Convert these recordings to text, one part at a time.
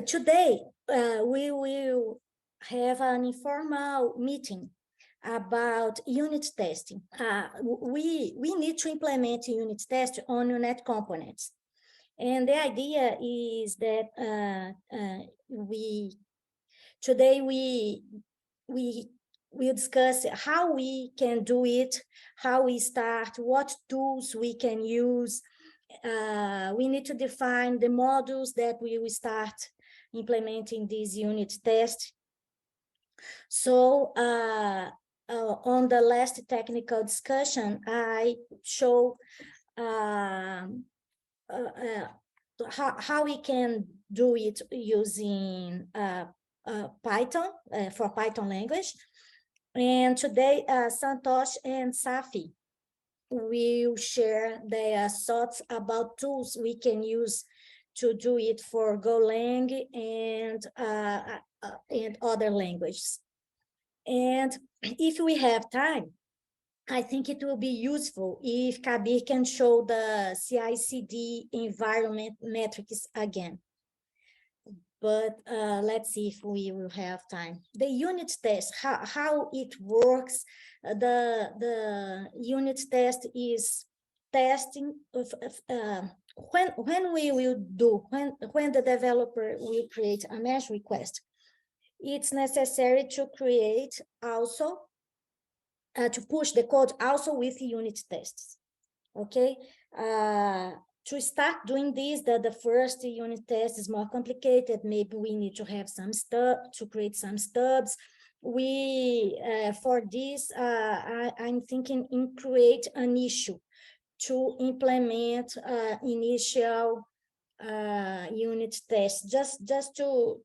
today we will have an informal meeting about unit testing. We need to implement unit test on NuNet components. And the idea is that today we discuss how we can do it, how we start, what tools we can use. We need to define the modules that we will start implementing this unit test. So on the last technical discussion, I show how we can do it using Python for Python language. And today, Santosh and Safi will share their thoughts about tools we can use to do it for Golang and other languages. And if we have time, I think it will be useful if Kabir can show the CI/CD environment metrics again. But let's see if we will have time. The unit test, how it works. The unit test is testing of, when we will do, when the developer will create a merge request, it's necessary to create also, to push the code also with unit tests, okay? To start doing this, the first unit test is more complicated. Maybe we need to have some to create some stubs. For this, I'm thinking in create an issue to implement initial unit tests, just to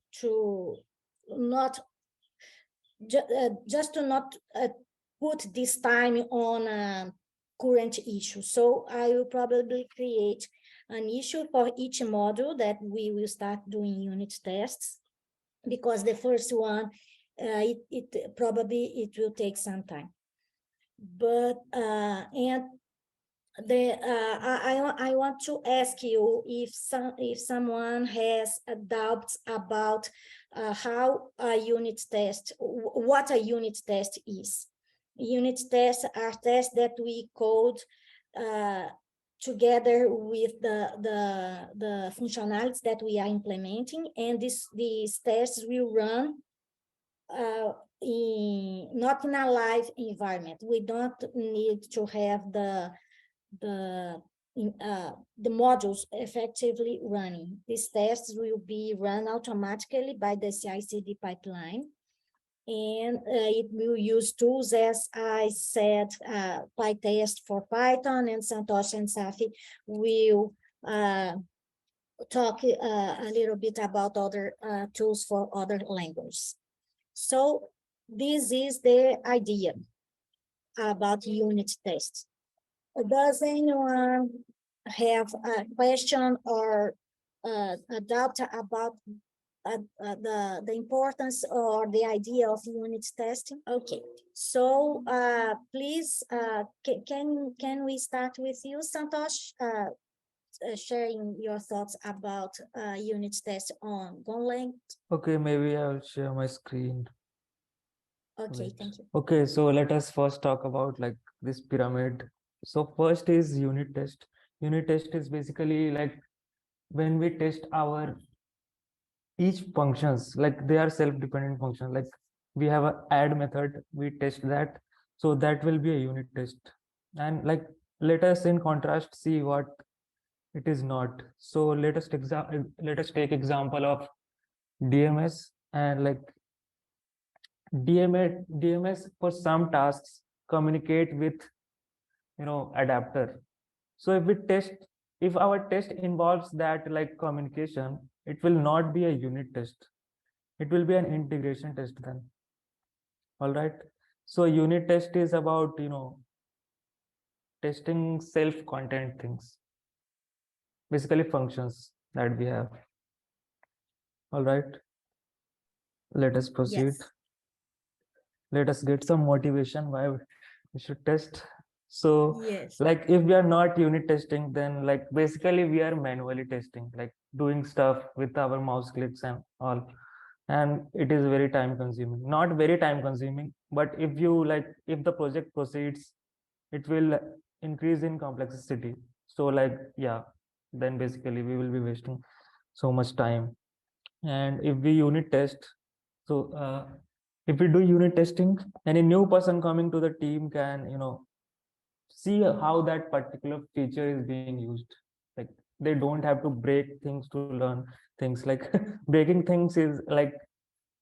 not put this time on a current issue. So I will probably create an issue for each module that we will start doing unit tests, because the first one, it probably will take some time. But and I want to ask you if someone has doubts about how a unit test, what a unit test is. Unit tests are tests that we code together with the functionalities that we are implementing, and these tests will run not in a live environment. We don't need to have the modules effectively running. These tests will be run automatically by the CI/CD pipeline. And it will use tools, as I said, PyTest for Python, and Santosh and Safi will talk a little bit about other tools for other languages. So this is the idea about unit tests. Does anyone have a question or a doubt about the importance or the idea of unit testing? Okay, so please, can we start with you, Santosh, sharing your thoughts about unit tests on Golang? Okay, maybe I'll share my screen. Okay, Wait. thank you. Okay, so let us first talk about like this pyramid. So first is unit test. Unit test is basically like when we test our each functions, like they are self-dependent functions. Like we have a add method, we test that, so that will be a unit test. And like let us in contrast see what it is not. So let us take example of DMS, and like DMS for some tasks communicate with adapter. So if our test involves that like communication, it will not be a unit test, it will be an integration test then. All right, so unit test is about testing self content things, basically functions that we have. All right, let us proceed. Yes. Let us get some motivation why we should test. So Yes. like if we are not unit testing, then like basically we are manually testing, like doing stuff with our mouse clicks and all. And it is very time consuming. Not very time consuming, but if the project proceeds, it will increase in complexity. So like, yeah, then basically we will be wasting so much time. And if we unit test, so if we do unit testing, any new person coming to the team can, see how that particular feature is being used. Like they don't have to break things to learn things. Like breaking things is like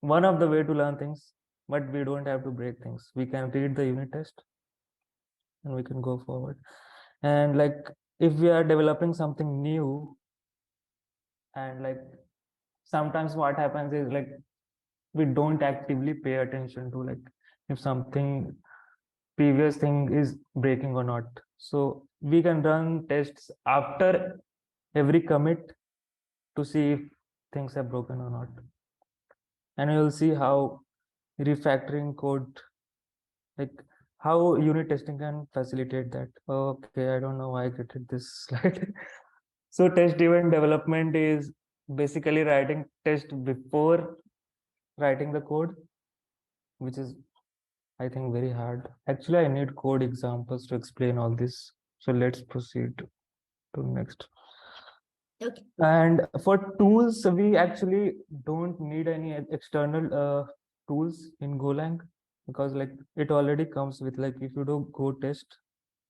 one of the way to learn things, but we don't have to break things. We can read the unit test and we can go forward. And like if we are developing something new, and like sometimes what happens is like we don't actively pay attention to like if something previous thing is breaking or not. So we can run tests after every commit to see if things are broken or not. And you'll see how refactoring code, like how unit testing can facilitate that. Okay, I don't know why I created this slide. So test driven development is basically writing test before writing the code, which is I think very hard. Actually, I need code examples to explain all this. So let's proceed to next. Okay. And for tools, we actually don't need any external tools in Golang, because like it already comes with, like if you do go test,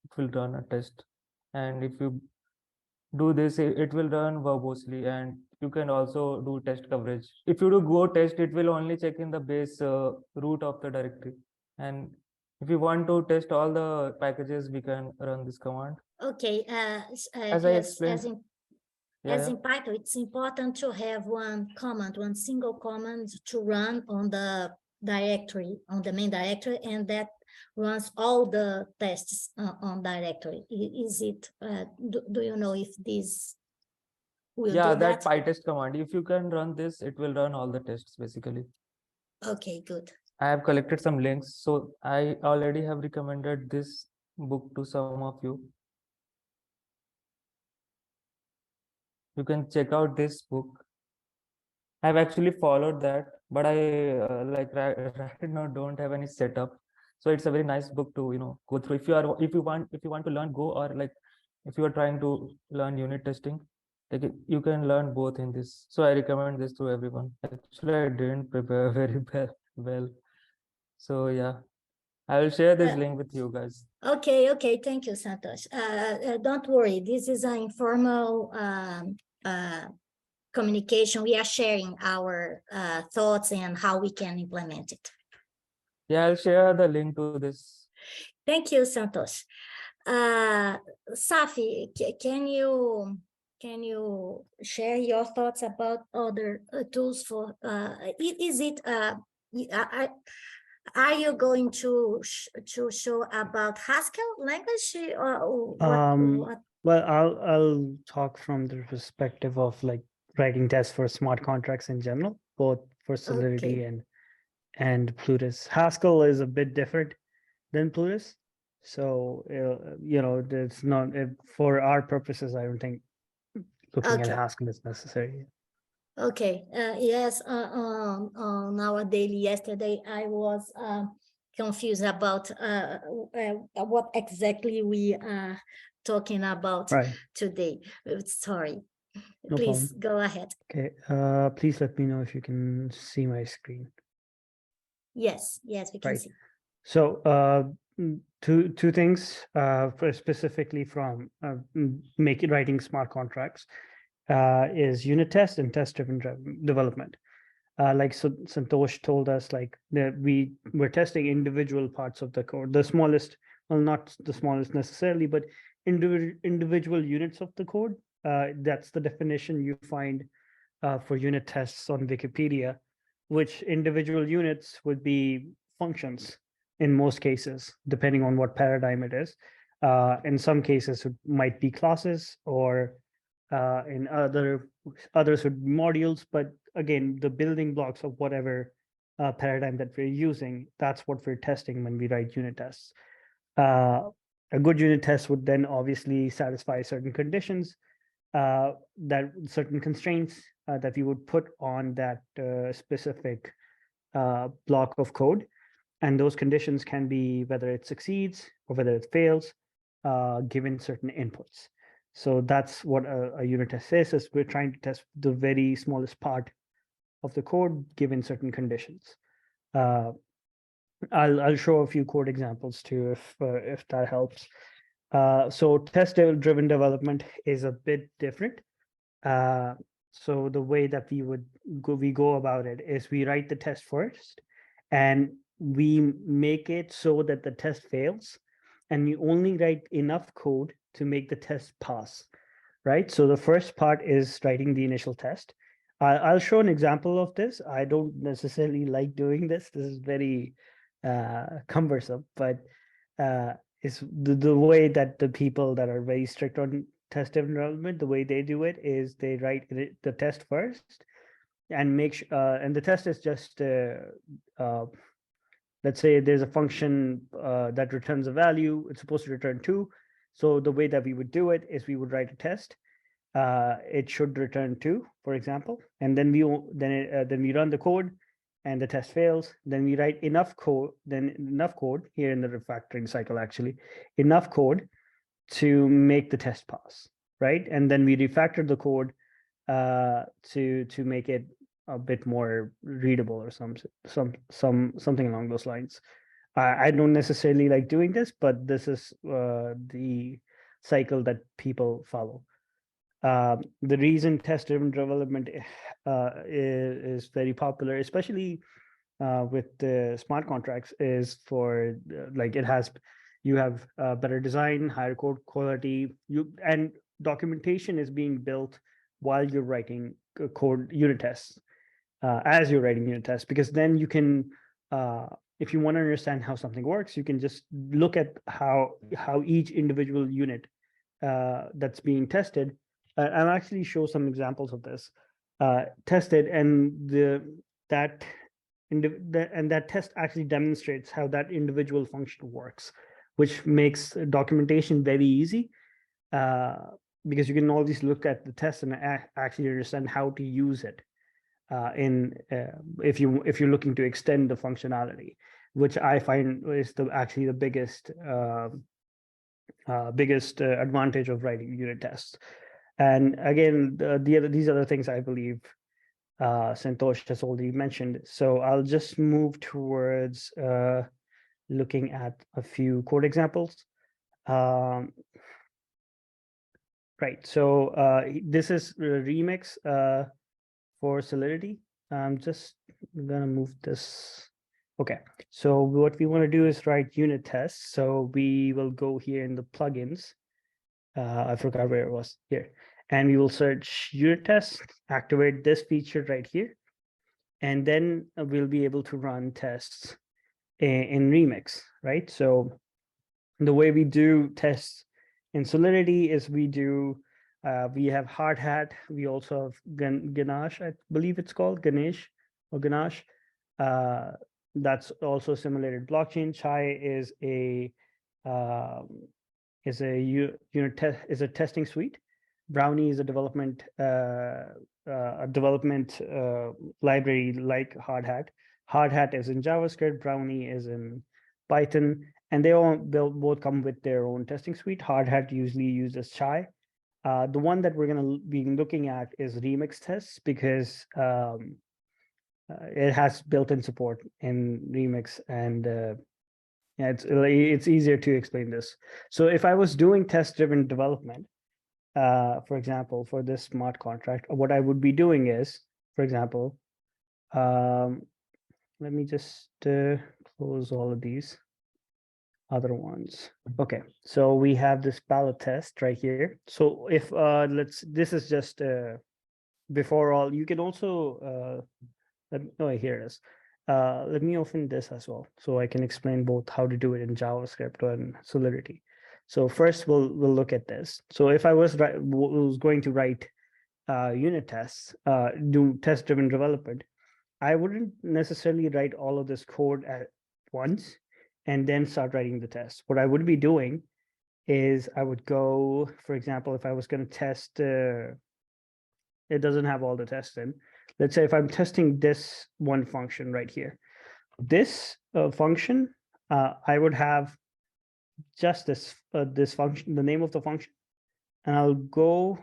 it will run a test. And if you do this, it will run verbosely, and you can also do test coverage. If you do go test, it will only check in the base root of the directory. And if you want to test all the packages, we can run this command. Okay. As I explained, As in Python, it's important to have one single command to run on the directory, on the main directory, and that runs all the tests on directory. Is it, do you know if this will yeah, do that that? pytest command, if you can run this, it will run all the tests basically. Okay, good. I have collected some links, so I already have recommended this book to some of you. You can check out this book. I've actually followed that, but I like right now don't have any setup. So it's a very nice book to go through if you want to learn Go, or like if you are trying to learn unit testing, like you can learn both in this. So I recommend this to everyone. Actually, I didn't prepare very well. So yeah, I will share this link with you guys. Okay. Thank you, Santosh. Don't worry. This is an informal communication. We are sharing our thoughts and how we can implement it. Yeah, I'll share the link to this. Thank you, Santosh. Safi, can you share your thoughts about other tools for? Is it? Are you going to show about Haskell language or what? Well, I'll talk from the perspective of like writing tests for smart contracts in general, both for Solidity Okay. and Plutus. Haskell is a bit different than Plutus, so it's not for our purposes. I don't think looking at Okay. Haskell is necessary. Okay. Yes. On our daily yesterday, I was confused about what exactly we are talking about Right. today. Sorry. No Please problem. go ahead. Okay. Please let me know if you can see my screen. Yes, we can Right. see. So two things specifically from writing smart contracts is unit test and test-driven development. Like Santosh told us, like we're testing individual parts of the code, the smallest, well, not the smallest necessarily, but individual units of the code. That's the definition you find for unit tests on Wikipedia, which individual units would be functions in most cases, depending on what paradigm it is. In some cases, it might be classes, or in others would be modules. But again, the building blocks of whatever paradigm that we're using, that's what we're testing when we write unit tests. A good unit test would then obviously satisfy certain conditions, that certain constraints that we would put on that specific block of code. And those conditions can be whether it succeeds or whether it fails, given certain inputs. So that's what a unit test is we're trying to test the very smallest part of the code given certain conditions. I'll show a few code examples too if that helps. So test-driven development is a bit different. So the way that we go about it is we write the test first, and we make it so that the test fails, and we only write enough code to make the test pass, right? So the first part is writing the initial test. I'll show an example of this. I don't necessarily like doing this. This is very cumbersome, but it's the way that the people that are very strict on test-driven development, the way they do it is they write the test first and make sure, and the test is just, let's say there's a function that returns a value, it's supposed to return 2. So the way that we would do it is we would write a test. It should return 2, for example, and then we run the code, and the test fails. Then we write enough code here in the refactoring cycle, actually, enough code to make the test pass, right? And then we refactor the code to make it a bit more readable or something along those lines. I don't necessarily like doing this, but this is the cycle that people follow. The reason test-driven development is very popular, especially with the smart contracts, is for you have better design, higher code quality, and documentation is being built while you're writing code unit tests, as you're writing unit tests, because then you can, if you want to understand how something works, you can just look at how each individual unit that's being tested. I'll actually show some examples of this tested, and that test actually demonstrates how that individual function works, which makes documentation very easy, because you can always look at the test and actually understand how to use it if you're looking to extend the functionality, which I find is actually the biggest advantage of writing unit tests. And again, these other things I believe Santosh has already mentioned. So I'll just move towards looking at a few code examples. Right. So this is Remix for Solidity. I'm just gonna move this. Okay. So what we want to do is write unit tests. So we will go here in the plugins. I forgot where it was here. And we will search unit tests, activate this feature right here. And then we'll be able to run tests in Remix, right? So the way we do tests in Solidity is we have hard hat. We also have Ganesh, I believe it's called Ganesh or Ganache. That's also simulated blockchain. Chai is a testing suite. Brownie is a development library like Hardhat. Hardhat is in JavaScript. Brownie is in Python, and they'll both come with their own testing suite. Hardhat usually uses Chai. The one that we're going to be looking at is Remix tests, because it has built-in support in Remix, and yeah, it's easier to explain this. So if I was doing test-driven development, for example, for this smart contract, what I would be doing is, for example, let me just close all of these other ones. Okay, so we have this palette test right here. So if this is just before all, you can also here it is. Let me open this as well, so I can explain both how to do it in JavaScript and Solidity. So first we'll look at this. So if I was going to write unit tests, do test-driven development, I wouldn't necessarily write all of this code at once and then start writing the test. What I would be doing is I would go, for example, if I was going to test, it doesn't have all the tests in. Let's say if I'm testing this one function right here, this function, I would have just this function, the name of the function, and I'll go,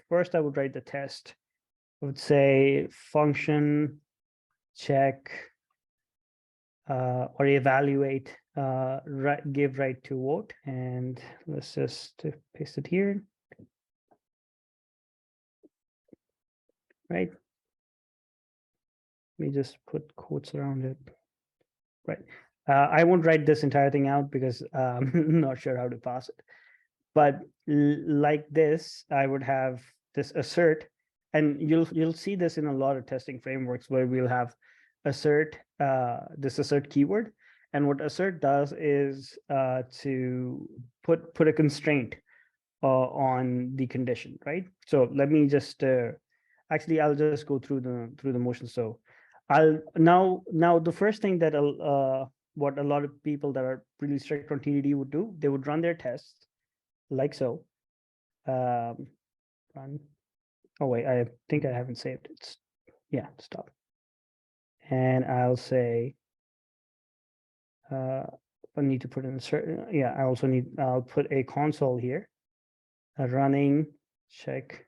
first I would write the test. I would say function check or evaluate, give right to vote, and let's just paste it here. Right. Let me just put quotes around it. Right. I won't write this entire thing out because I'm not sure how to pass it. But like this, I would have this assert, and you'll see this in a lot of testing frameworks where we'll have assert, this assert keyword. And what assert does is to put a constraint on the condition, right? So let me just actually I'll just go through the motion. So I'll now the first thing that what a lot of people that are really strict on TDD would do, they would run their tests like so. Run. Oh wait, I think I haven't saved it. Yeah, stop. And I'll say I need to put in a certain, yeah, I also need, I'll put a console here, a running check,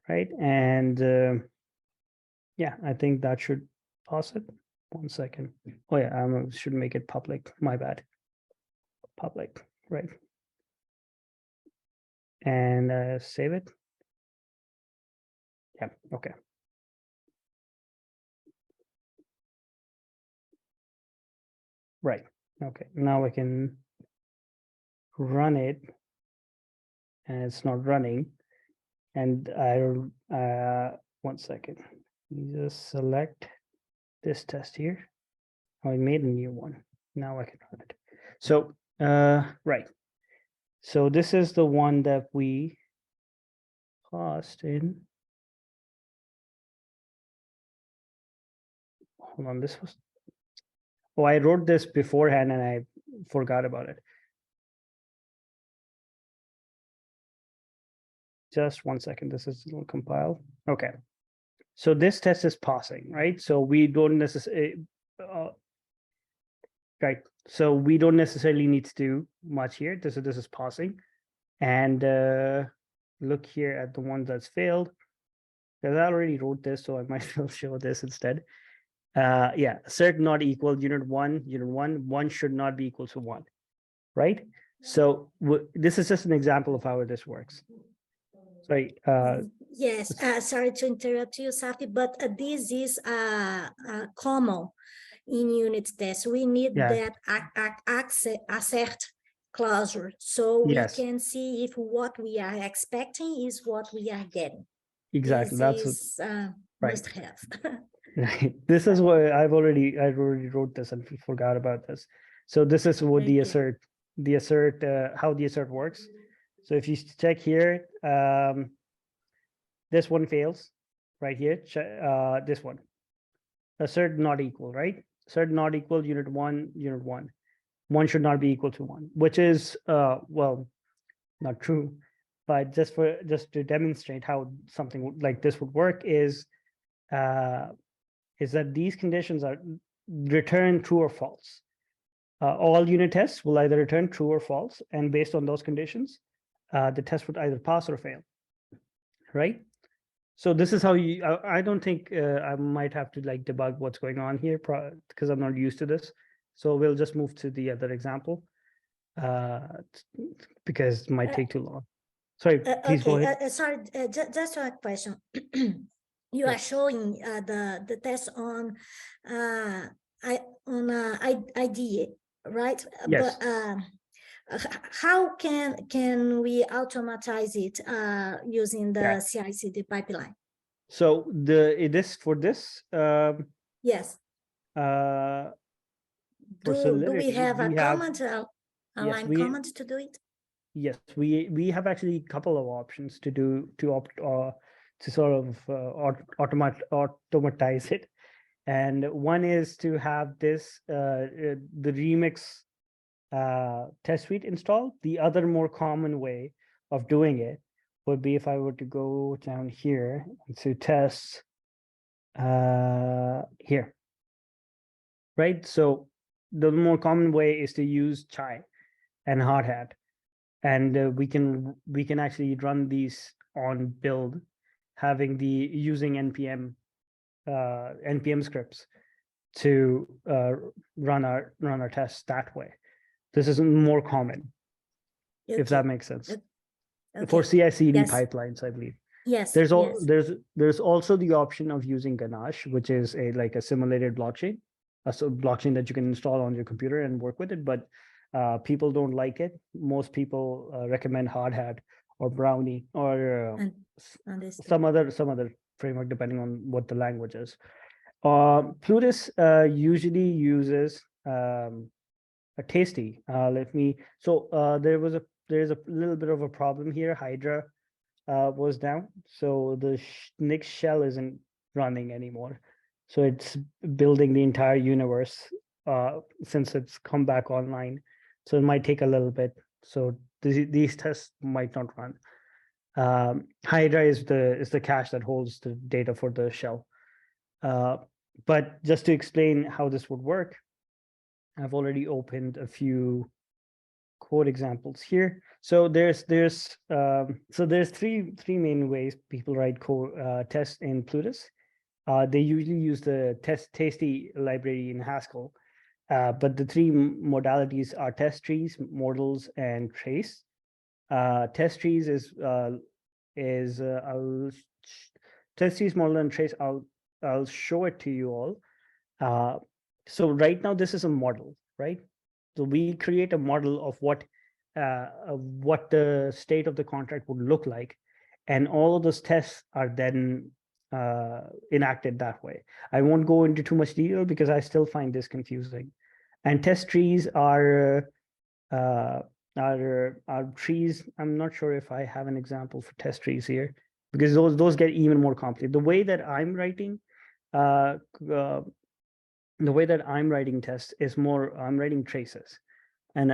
right? And yeah, I think that should pause it. 1 second. Oh yeah, I should make it public. My bad. Public, right? And save it. Yeah, okay. Right. Okay. Now I can run it, and it's not running. And I 1 second. You just select this test here. Oh, I made a new one. Now I can run it. So right. So this is the one that we passed in. Hold on, this was. Oh, I wrote this beforehand and I forgot about it. Just 1 second. This is a little compile. Okay. So this test is passing, right? So we don't necessarily, right. So we don't necessarily need to do much here. This is passing. And look here at the one that's failed, because I already wrote this, so I might as well show this instead. Yeah, assert not equal unit one should not be equal to 1, right? So this is just an example of how this works. Sorry. Yes, sorry to interrupt you, Safi, but this is common in unit tests. We need that assert clause, so we can see if what we are expecting is what we are getting. Exactly. This is must have. Right. This is what I already wrote this and forgot about this. So this is what the assert, how the assert works. So if you check here, this one fails right here. This one, assert not equal, right? Assert not equal unit one. One should not be equal to 1, which is well, not true, but just to demonstrate how something like this would work is that these conditions are return true or false. All unit tests will either return true or false, and based on those conditions, the test would either pass or fail, right? So this is how you, I don't think I might have to like debug what's going on here because I'm not used to this. So we'll just move to the other example because it might take too long. Sorry, please go ahead. Sorry, just a question. You are showing the test on idea, right? Yes. But how can we automatize it using the CI/CD pipeline? So this yes. Do we have a comment, a line comment to do it? Yes, we have actually a couple of options to sort of automatize it, and one is to have this the remix test suite install. The other more common way of doing it would be if I were to go down here to test here, right? So the more common way is to use Chai and Hot Hat, and we can actually run these on build, having the using npm scripts to run our tests that way. This is more common, if that makes sense. For CI/CD Yes. pipelines, I believe. Yes. There's also the option of using Ganache, which is like a simulated blockchain, a blockchain that you can install on your computer and work with it. But people don't like it. Most people recommend Hard Hat or Brownie or some other framework, depending on what the language is. Plutus usually uses a Tasty. There's a little bit of a problem here. Hydra was down, so the Nix shell isn't running anymore. So it's building the entire universe since it's come back online. So it might take a little bit. So these tests might not run. Hydra is the cache that holds the data for the shell. But just to explain how this would work, I've already opened a few code examples here. So there's three main ways people write code tests in Plutus. They usually use the tasty library in Haskell, but the three modalities are test trees, models, and trace. Test trees test trees, model, and trace. I'll show it to you all. So right now this is a model, right? So we create a model of what the state of the contract would look like, and all of those tests are then enacted that way. I won't go into too much detail because I still find this confusing. And test trees are trees. I'm not sure if I have an example for test trees here, because those get even more complicated. The way that I'm writing tests is more, I'm writing traces, and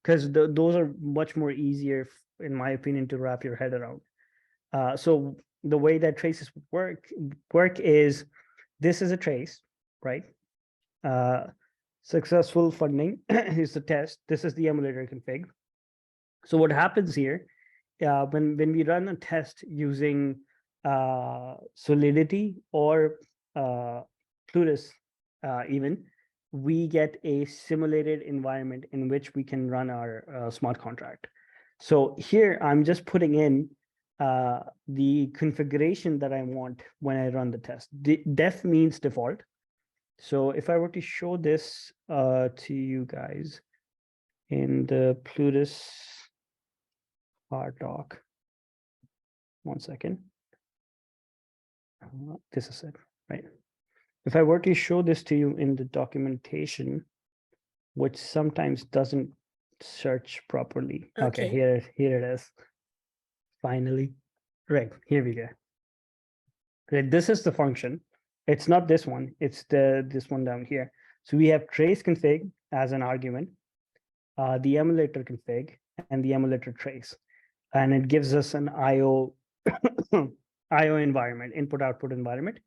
because those are much more easier, in my opinion, to wrap your head around. So the way that traces work is, this is a trace, right? Successful funding is the test. This is the emulator config. So what happens here, when we run a test using Solidity or Plutus, even, we get a simulated environment in which we can run our smart contract. So here I'm just putting in the configuration that I want when I run the test. Def means default. So if I were to show this to you guys in the Plutus doc, one second. This is it, right? If I were to show this to you in the documentation, which sometimes doesn't search properly. Okay, here it is. Finally, right, here we go. Right, this is the function. It's not this one, it's this one down here. So we have trace config as an argument, the emulator config, and the emulator trace. And it gives us an IO environment, input-output environment.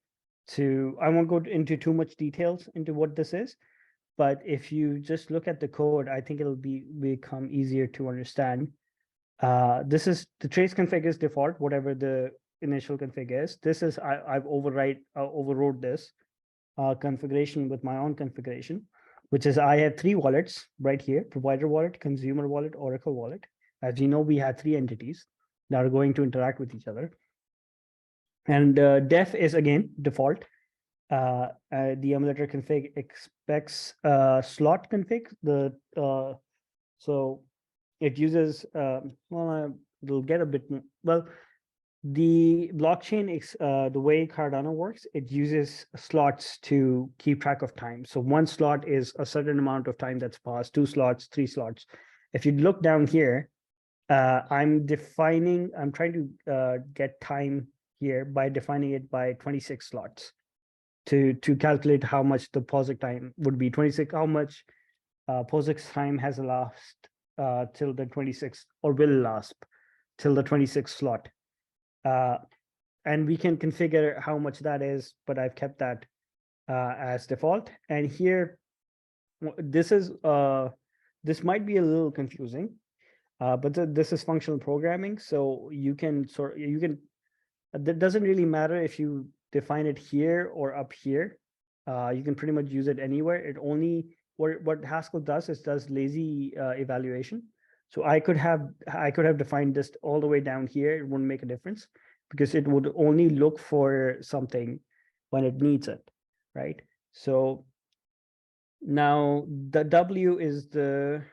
I won't go into too much details into what this is, but if you just look at the code, I think it'll become easier to understand. This is the trace config is default, whatever the initial config is. This is I've overrode this configuration with my own configuration, which is I have three wallets right here: provider wallet, consumer wallet, Oracle wallet. As you know, we have three entities that are going to interact with each other. And def is again default. The emulator config expects slot config. So it uses it'll get a bit more, well, the blockchain the way Cardano works, it uses slots to keep track of time. So one slot is a certain amount of time that's passed, 2 slots, 3 slots. If you look down here, I'm trying to get time here by defining it by 26 slots to calculate how much the deposit time would be. 26, how much POSIX time has last till the 26th, or will last till the 26th slot. And we can configure how much that is, but I've kept that as default. And here, this is this might be a little confusing, but this is functional programming, so you can that doesn't really matter if you define it here or up here. You can pretty much use it anywhere. It only what Haskell does is does lazy evaluation. So I could have defined this all the way down here. It wouldn't make a difference because it would only look for something when it needs it, right? So now the W is the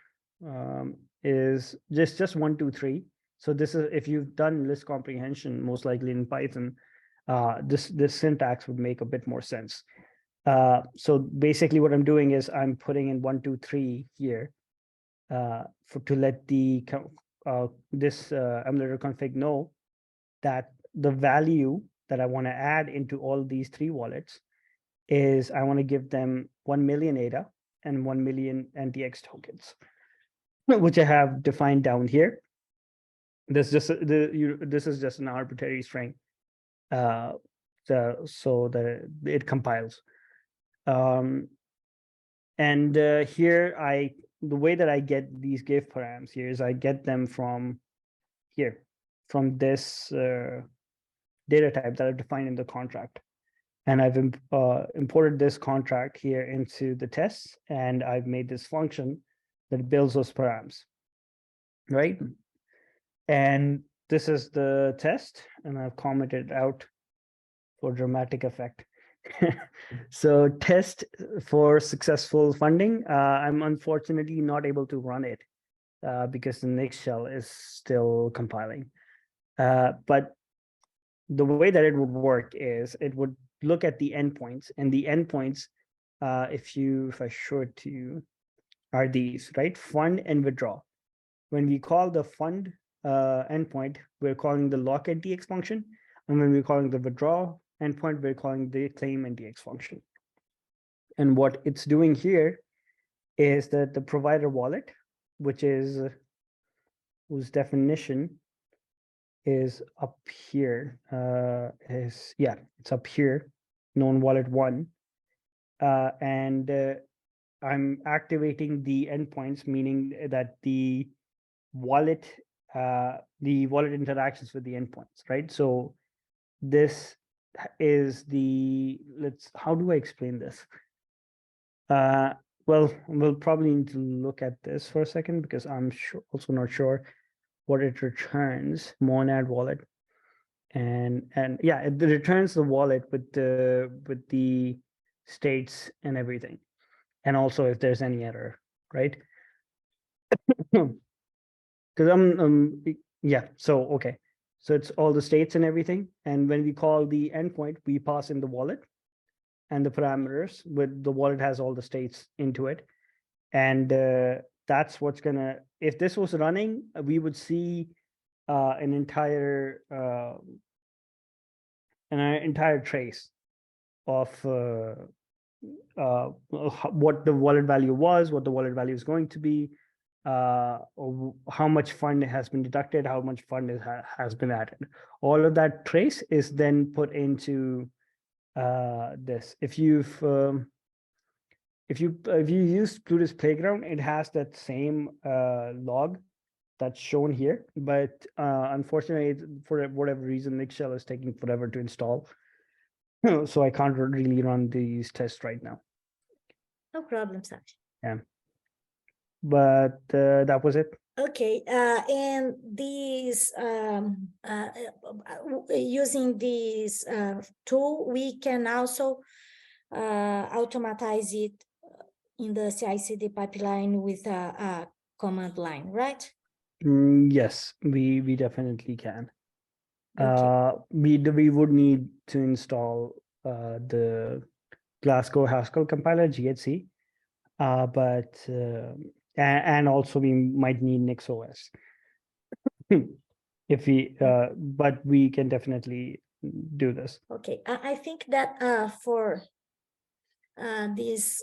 is just 1, 2, 3. So this is, if you've done list comprehension, most likely in Python, this syntax would make a bit more sense. So basically what I'm doing is I'm putting in 1, 2, 3 here to let the emulator config know that the value that I want to add into all these 3 wallets is I want to give them 1 million ADA and 1 million NTX tokens, which I have defined down here. This is just an arbitrary string, so that it compiles. And here the way that I get these give params here is I get them from here, from this data type that I've defined in the contract. And I've imported this contract here into the tests, and I've made this function that builds those params, right? And this is the test, and I've commented out for dramatic effect. So test for successful funding. I'm unfortunately not able to run it because the Nix shell is still compiling. But the way that it would work is it would look at the endpoints, and the endpoints, if I show it to you, are these, right? Fund and withdraw. When we call the fund endpoint, we're calling the lock NTX function. And when we're calling the withdraw endpoint, we're calling the claim NTX function. And what it's doing here is that the provider wallet, whose definition is up here, it's up here, known wallet 1. And I'm activating the endpoints, meaning that the wallet interactions with the endpoints, right? So this is how do I explain this? Well, we'll probably need to look at this for a second because I'm also not sure what it returns. Monad wallet, and yeah, it returns the wallet with the states and everything, and also if there's any error, right? Because yeah, so okay, so it's all the states and everything, and when we call the endpoint, we pass in the wallet and the parameters with the wallet has all the states into it, and that's what's gonna, if this was running, we would see an entire trace of what the wallet value was, what the wallet value is going to be, how much fund has been deducted, how much fund has been added. All of that trace is then put into this. If you use Plutus Playground, it has that same log that's shown here, but unfortunately, for whatever reason, Nix shell is taking forever to install, so I can't really run these tests right now. No problem, Saj. Yeah, but that was it. Okay, and these using this tool, we can also automatize it in the CI/CD pipeline with a command line, right? Yes, we definitely can. Okay. We would need to install the Glasgow Haskell compiler GHC, but and also we might need NixOS. If we but we can definitely do this. Okay, I think that for these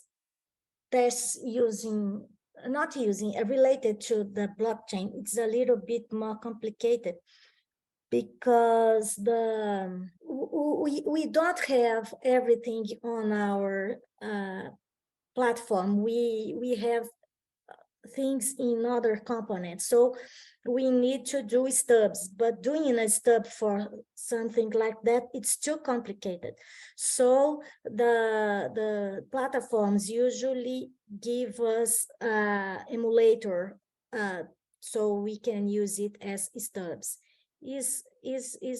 tests using not using, related to the blockchain, it's a little bit more complicated because we don't have everything on our platform. We have things in other components. So we need to do stubs, but doing a stub for something like that, it's too complicated. So the platforms usually give us emulator so we can use it as stubs. Is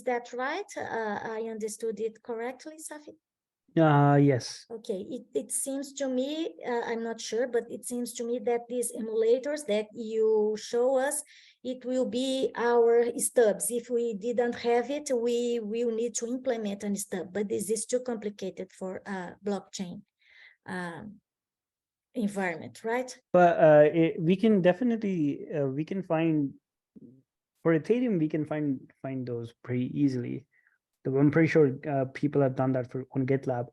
that right? I understood it correctly, Safi? Yes. Okay, it seems to me, I'm not sure, but it seems to me that these emulators that you show us, it will be our stubs. If we didn't have it, we will need to implement a stub, but this is too complicated for a blockchain environment, right? But we can definitely, we can find, for Ethereum, we can find those pretty easily. I'm pretty sure people have done that on GitLab.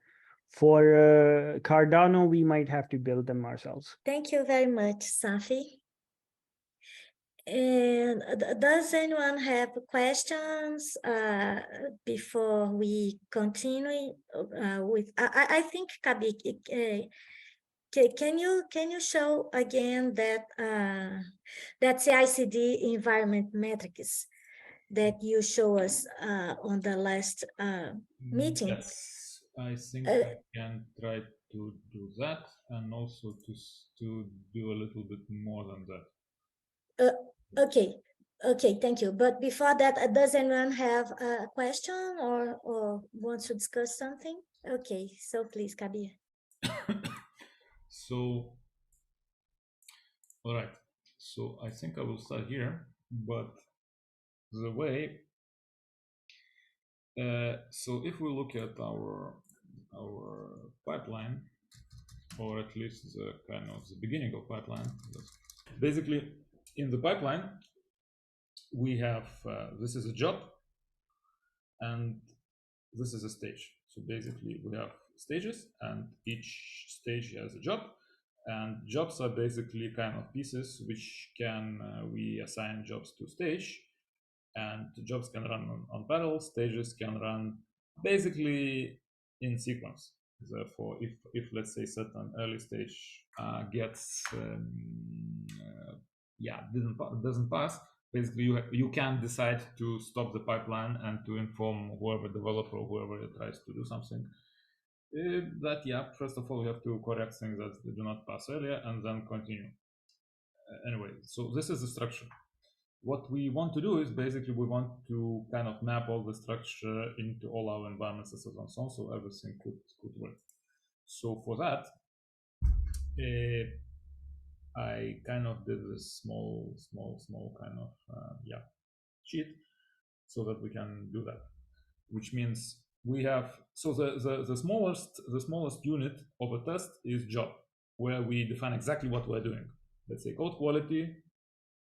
For Cardano, we might have to build them ourselves. Thank you very much, Safi. And does anyone have questions before we continue with? I think Kabi, can you show again that that CI/CD environment metrics that you show us on the last meeting? Yes, I think I can try to do that, and also to do a little bit more than that. Okay, thank you. But before that, does anyone have a question or wants to discuss something? Okay, so please, Kabir. So, all right. So I think I will start here, but the way. So if we look at our pipeline, or at least the kind of the beginning of pipeline, basically in the pipeline we have this is a job and this is a stage. So basically we have stages, and each stage has a job, and jobs are basically kind of pieces which can we assign jobs to stage, and jobs can run on parallel, stages can run basically in sequence. Therefore, if let's say certain early stage gets doesn't pass, basically you can decide to stop the pipeline and to inform whoever developer or whoever tries to do something that first of all we have to correct things that do not pass earlier and then continue. Anyway, so this is the structure. What we want to do is basically we want to kind of map all the structure into all our environments and so on, so everything could work. So for that, I kind of did this small kind of sheet so that we can do that. Which means we have the smallest unit of a test is job, where we define exactly what we're doing. Let's say code quality,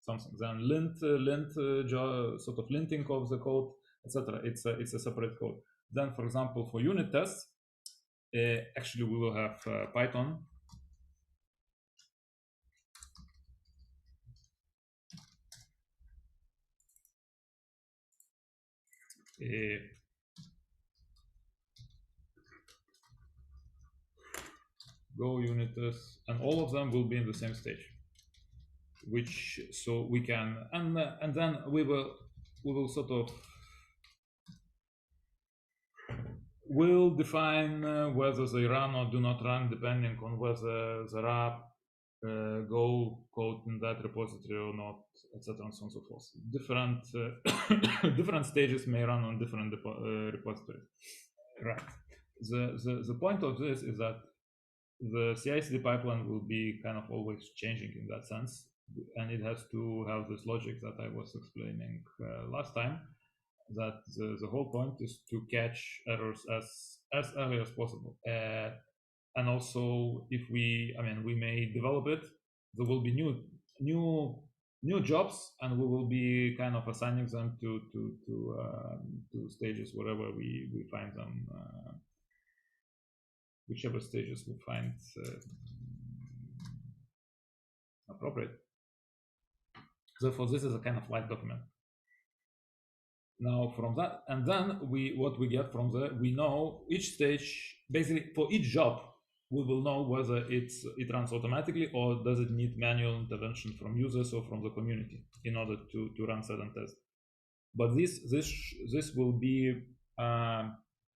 something. Then lint sort of linting of the code, etc. It's a separate code. Then, for example, for unit tests, actually we will have Python. Go unit tests, and all of them will be in the same stage. Which so we can and then we will sort of will define whether they run or do not run depending on whether there are Go code in that repository or not, etc. and so on and so forth. Different different stages may run on different repositories. Right. The point of this is that the CI/CD pipeline will be kind of always changing in that sense, and it has to have this logic that I was explaining last time. That the whole point is to catch errors as early as possible. And also, if we may develop it, there will be new jobs, and we will be kind of assigning them to stages wherever we find them, whichever stages we find appropriate. Therefore, this is a kind of live document. Now from that, and then what we get from there, we know each stage, basically for each job, we will know whether it runs automatically or does it need manual intervention from users or from the community in order to run certain tests. But this will be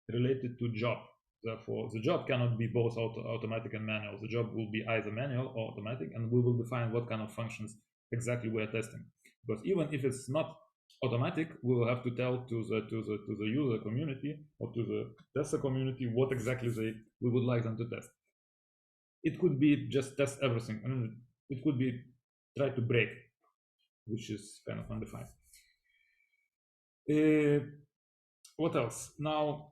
related to job. Therefore, the job cannot be both automatic and manual. The job will be either manual or automatic, and we will define what kind of functions exactly we are testing. Because even if it's not automatic, we will have to tell to the user community or to the tester community what exactly we would like them to test. It could be just test everything. I mean, it could be try to break, which is kind of undefined. What else? Now,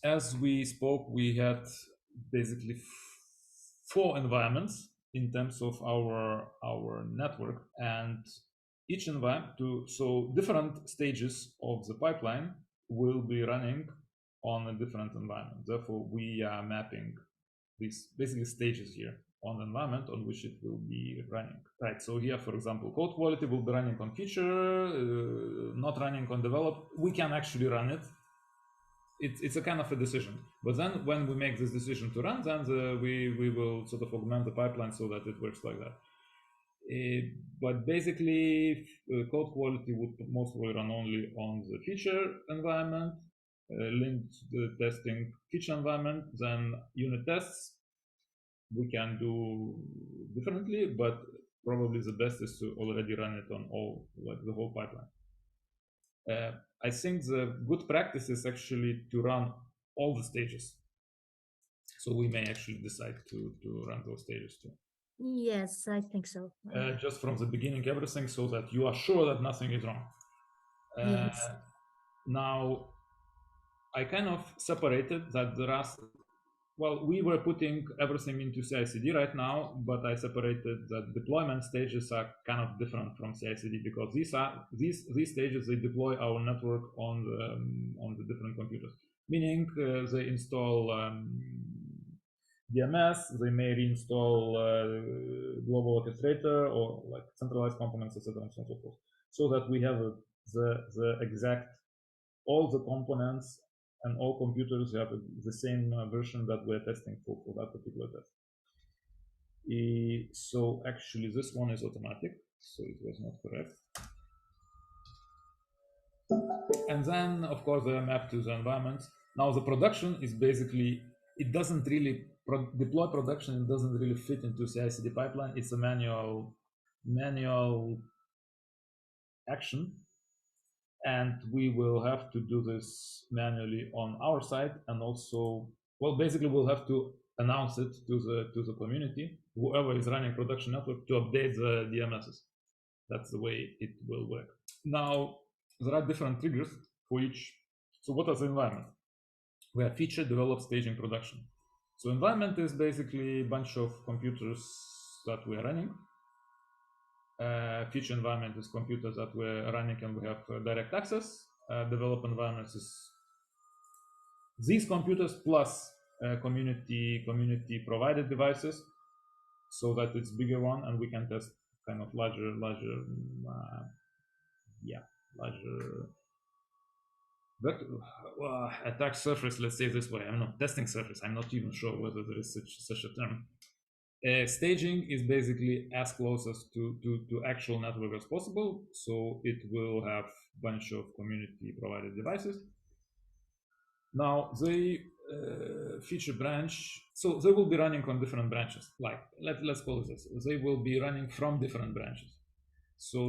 as we spoke, we had basically 4 environments in terms of our network, and each environment, so different stages of the pipeline will be running on a different environment. Therefore, we are mapping these basically stages here on the environment on which it will be running. Right. So here, for example, code quality will be running on feature, not running on develop. We can actually run it. It's a kind of a decision. But then when we make this decision to run, then we will sort of augment the pipeline so that it works like that. But basically, code quality would mostly run only on the feature environment, linked the testing feature environment. Then unit tests we can do differently, but probably the best is to already run it on all, like the whole pipeline. I think the good practice is actually to run all the stages. So we may actually decide to run those stages too. Yes, I think so. Just from the beginning, everything, so that you are sure that nothing is wrong. Yes. Now, I kind of separated that there are, well, we were putting everything into CI/CD right now, but I separated that deployment stages are kind of different from CI/CD, because these stages, they deploy our network on the different computers. Meaning they install DMS, they may reinstall global orchestrator or like centralized components, etc., and so forth, so that we have the exact, all the components and all computers have the same version that we're testing for that particular test. So actually this one is automatic, so it was not correct. And then of course they are mapped to the environment. Now the production is basically, it doesn't really deploy production, it doesn't really fit into CI/CD pipeline. It's a manual action, and we will have to do this manually on our side, and also, well, basically we'll have to announce it to the community, whoever is running production network, to update the DMSs. That's the way it will work. Now there are different triggers for each. So what is the environment? We have feature, develop, staging, production. So environment is basically a bunch of computers that we're running. Feature environment is computers that we're running and we have direct access. Develop environment is these computers plus community provided devices, so that it's bigger one and we can test kind of larger attack surface, let's say this way. I'm not testing surface. I'm not even sure whether there is such a term. Staging is basically as close as to actual network as possible. So it will have a bunch of community provided devices. Now the feature branch, so they will be running on different branches. Like let's call it this. They will be running from different branches. So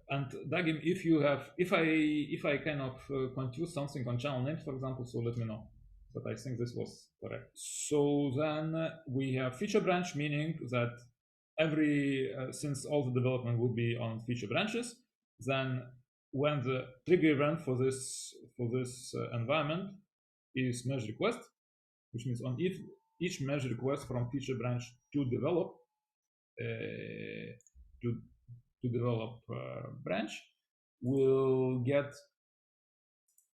and Dagim, if I kind of confuse something on channel names, for example, so let me know. But I think this was correct. So then we have feature branch, meaning that since all the development would be on feature branches, then when the trigger event for this environment is merge request, which means on each merge request from feature branch to develop branch will get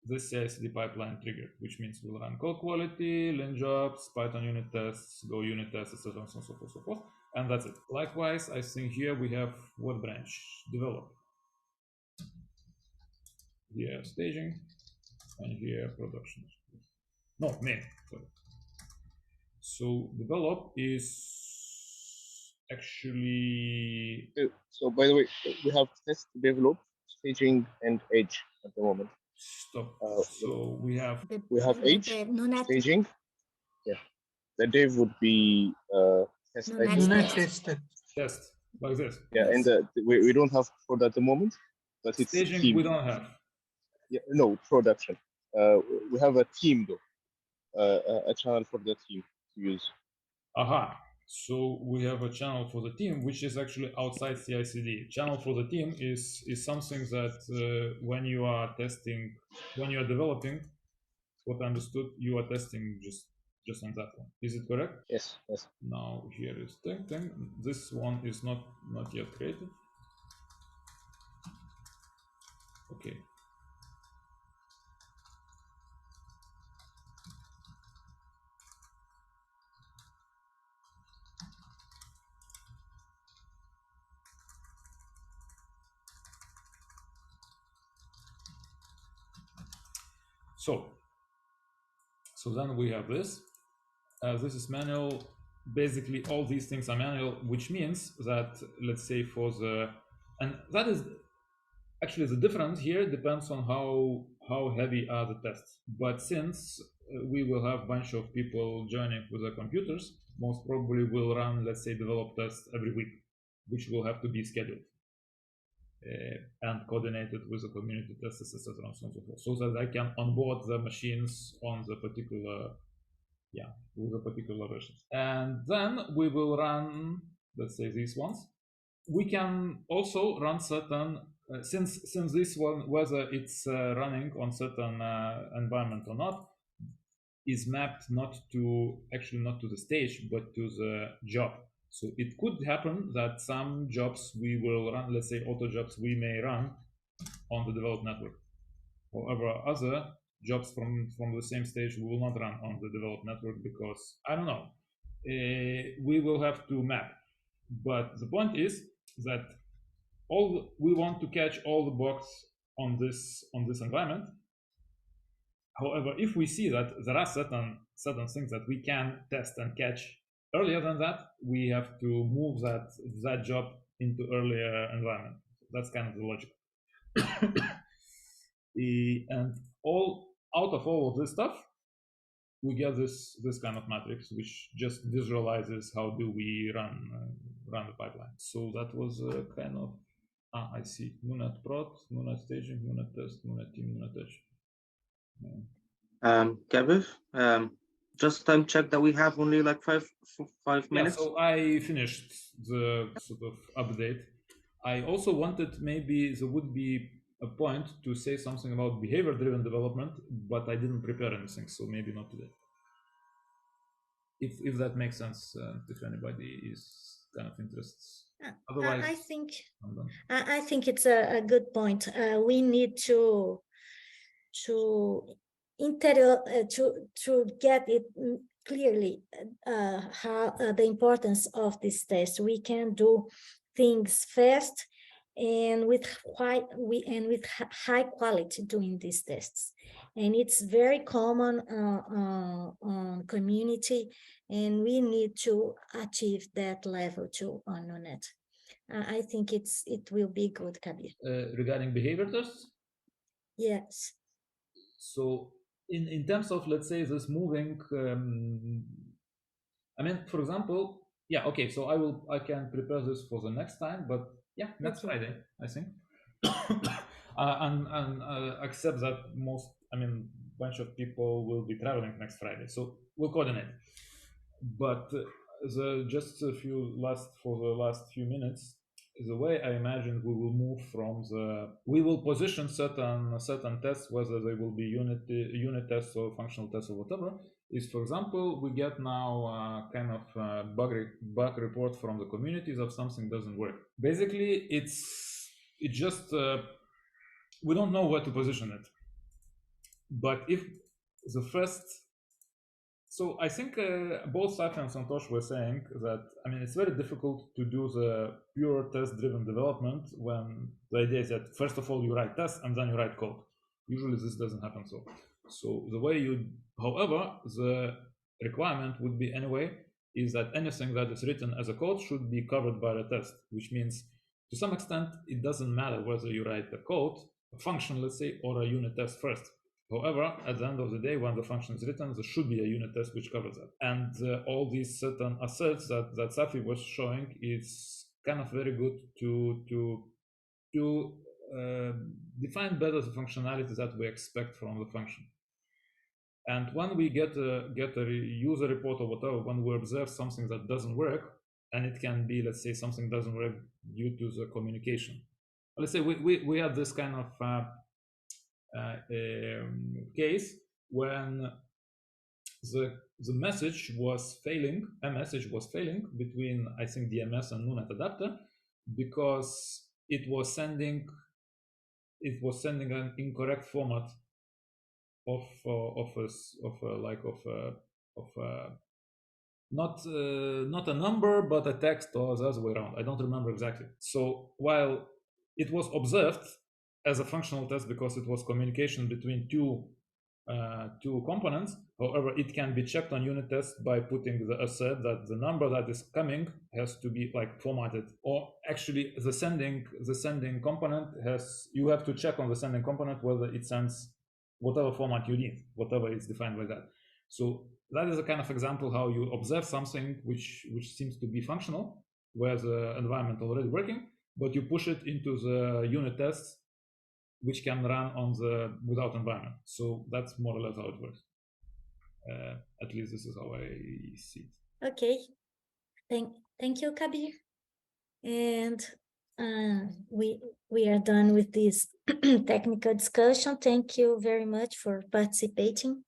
this CI/CD pipeline triggered, which means we'll run code quality, lin jobs, Python unit tests, Go unit tests, etc., and so forth, And that's it. Likewise, I think here we have what branch? Develop. Here staging, and here production. No, main. Sorry. So develop is actually. So by the way, we have test, develop, staging, and edge at the moment. Stop. So we have edge, staging. Yeah. The dev would be test. Test like this. Yeah, and we don't have prod at the moment, but it's staging team. We don't have. Yeah, no production. We have a team though, a channel for the team to use. Aha. So we have a channel for the team, which is actually outside CI/CD. Channel for the team is something that when you are testing, when you are developing, what I understood, you are testing just on that one. Is it correct? Yes. Yes. Now here is thing. This one is not yet created. Okay. So then we have this. This is manual. Basically, all these things are manual, which means that, let's say for the, and that is actually the difference here depends on how heavy are the tests. But since we will have a bunch of people joining with their computers, most probably we'll run, let's say, develop tests every week, which will have to be scheduled and coordinated with the community testers, etc., and so forth, so that I can onboard the machines on the particular, with the particular versions. And then we will run, let's say, these ones. We can also run certain, since this one, whether it's running on certain environment or not, is mapped not to the stage, but to the job. So it could happen that some jobs we will run, let's say auto jobs, we may run on the developed network. However, other jobs from the same stage we will not run on the developed network because, I don't know, we will have to map. But the point is that we want to catch all the bugs on this environment. However, if we see that there are certain things that we can test and catch earlier than that, we have to move that job into earlier environment. That's kind of the logic. And out of all of this stuff, we get this kind of matrix, which just visualizes how do we run the pipeline. So that was kind of, I see, NuNet prod, NuNet staging, NuNet test, NuNet team, NuNet edge. Kevin, just time check that we have only like five minutes. Yeah, so I finished the sort of update. I also wanted, maybe there would be a point to say something about behavior-driven development, but I didn't prepare anything, so maybe not today. If that makes sense, if anybody is kind of interested. Otherwise, I think it's a good point. We need to get it clearly how the importance of this test. We can do things fast and with high quality doing these tests, and it's very common on community, and we need to achieve that level too on NuNet. I think it will be good, Kabir. Regarding behavior tests? Yes. So in terms of, let's say, this moving, I mean, for example, yeah, okay, so I can prepare this for the next time, but yeah, next Friday, I think. and accept that bunch of people will be traveling next Friday, so we'll coordinate. But just for the last few minutes, the way I imagine we will move from we will position certain tests, whether they will be unit tests or functional tests or whatever, is, for example, we get now kind of bug report from the communities of something doesn't work. Basically, it's just we don't know where to position it. But if the first So I think both Safi and Santosh were saying that, I mean, it's very difficult to do the pure test-driven development when the idea is that first of all you write tests and then you write code. Usually this doesn't happen so. So the way you, however, the requirement would be anyway is that anything that is written as a code should be covered by a test, which means to some extent it doesn't matter whether you write the code, a function, let's say, or a unit test first. However, at the end of the day, when the function is written, there should be a unit test which covers that. And all these certain assets that Safi was showing is kind of very good to define better the functionality that we expect from the function. And when we get a user report or whatever, when we observe something that doesn't work, and it can be, let's say, something doesn't work due to the communication. Let's say we have this kind of case when the message was failing, a message was failing between, I think, DMS and NuNet adapter, because it was sending an incorrect format of not a number but a text, or the other way around. I don't remember exactly. So while it was observed as a functional test because it was communication between two components, however, it can be checked on unit tests by putting the asset that the number that is coming has to be like formatted, or actually the sending component you have to check on the sending component whether it sends whatever format you need, whatever is defined by that. So that is a kind of example how you observe something which seems to be functional, where the environment already working, but you push it into the unit tests which can run on the without environment. So that's more or less how it works. At least this is how I see it. Okay, thank you, Kabir. And we are done with this technical discussion. Thank you very much for participating.